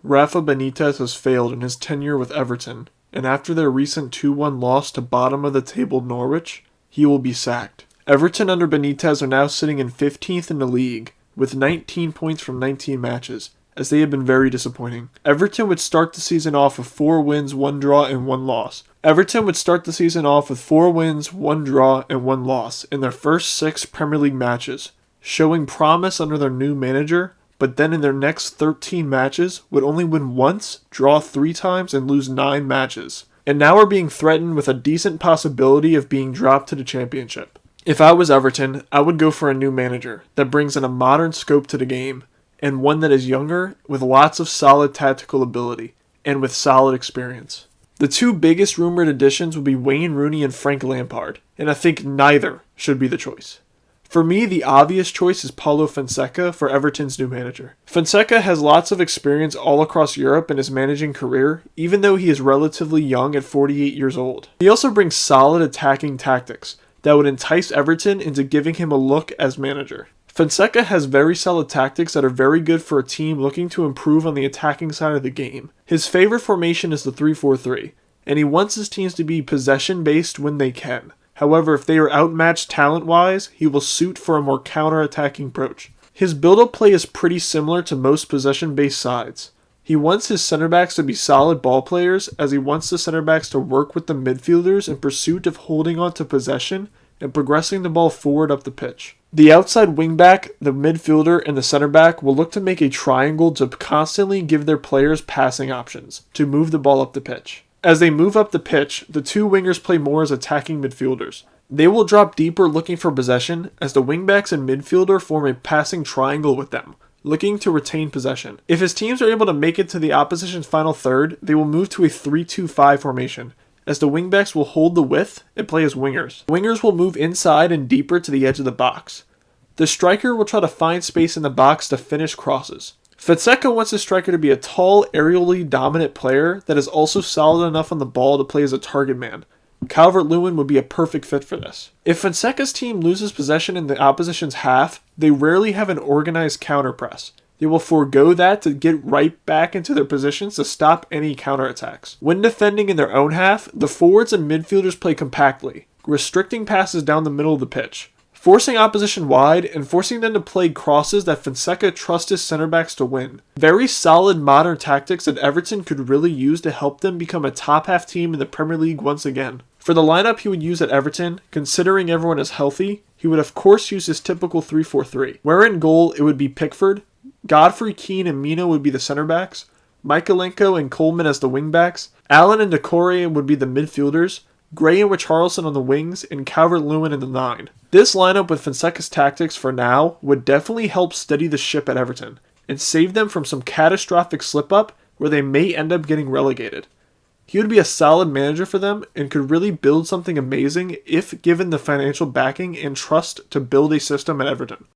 Rafa Benitez has failed in his tenure with Everton, and after their recent 2-1 loss to bottom-of-the-table Norwich, he will be sacked. Everton under Benitez are now sitting in 15th in the league, with 19 points from 19 matches, as they have been very disappointing. Everton would start the season off with 4 wins, 1 draw, and 1 loss. Everton would start the season off with 4 wins, 1 draw, and 1 loss in their first 6 Premier League matches, showing promise under their new manager, but then in their next 13 matches would only win once, draw 3 times, and lose 9 matches. And now are being threatened with a decent possibility of being dropped to the Championship. If I was Everton, I would go for a new manager that brings in a modern scope to the game, and one that is younger, with lots of solid tactical ability, and with solid experience. The 2 biggest rumored additions would be Wayne Rooney and Frank Lampard, and I think neither should be the choice. For me, the obvious choice is Paulo Fonseca for Everton's new manager. Fonseca has lots of experience all across Europe in his managing career, even though he is relatively young at 48 years old. He also brings solid attacking tactics that would entice Everton into giving him a look as manager. Fonseca has very solid tactics that are very good for a team looking to improve on the attacking side of the game. His favorite formation is the 3-4-3, and he wants his teams to be possession-based when they can. However, if they are outmatched talent-wise, he will suit for a more counter-attacking approach. His build-up play is pretty similar to most possession-based sides. He wants his center-backs to be solid ball players, as he wants the center-backs to work with the midfielders in pursuit of holding on to possession and progressing the ball forward up the pitch. The outside wingback, the midfielder, and the center back will look to make a triangle to constantly give their players passing options to move the ball up the pitch. As they move up the pitch, the 2 wingers play more as attacking midfielders. They will drop deeper looking for possession, as the wingbacks and midfielder form a passing triangle with them, looking to retain possession. If his teams are able to make it to the opposition's final third, they will move to a 3-2-5 formation, as the wingbacks will hold the width and play as wingers. Wingers will move inside and deeper to the edge of the box. The striker will try to find space in the box to finish crosses. Fonseca wants his striker to be a tall, aerially dominant player that is also solid enough on the ball to play as a target man. Calvert-Lewin would be a perfect fit for this. If Fonseca's team loses possession in the opposition's half, they rarely have an organized counter-press. They will forego that to get right back into their positions to stop any counterattacks. When defending in their own half, the forwards and midfielders play compactly, restricting passes down the middle of the pitch, forcing opposition wide and forcing them to play crosses that Fonseca trusts his center-backs to win. Very solid modern tactics that Everton could really use to help them become a top-half team in the Premier League once again. For the lineup he would use at Everton, considering everyone is healthy, he would of course use his typical 3-4-3, where in goal it would be Pickford, Godfrey, Keane, and Mina would be the center-backs, Mykolenko and Coleman as the wing-backs, Allen and Decore would be the midfielders, Gray and Richarlison on the wings, and Calvert-Lewin in the 9. This lineup with Fonseca's tactics for now would definitely help steady the ship at Everton, and save them from some catastrophic slip-up where they may end up getting relegated. He would be a solid manager for them and could really build something amazing if given the financial backing and trust to build a system at Everton.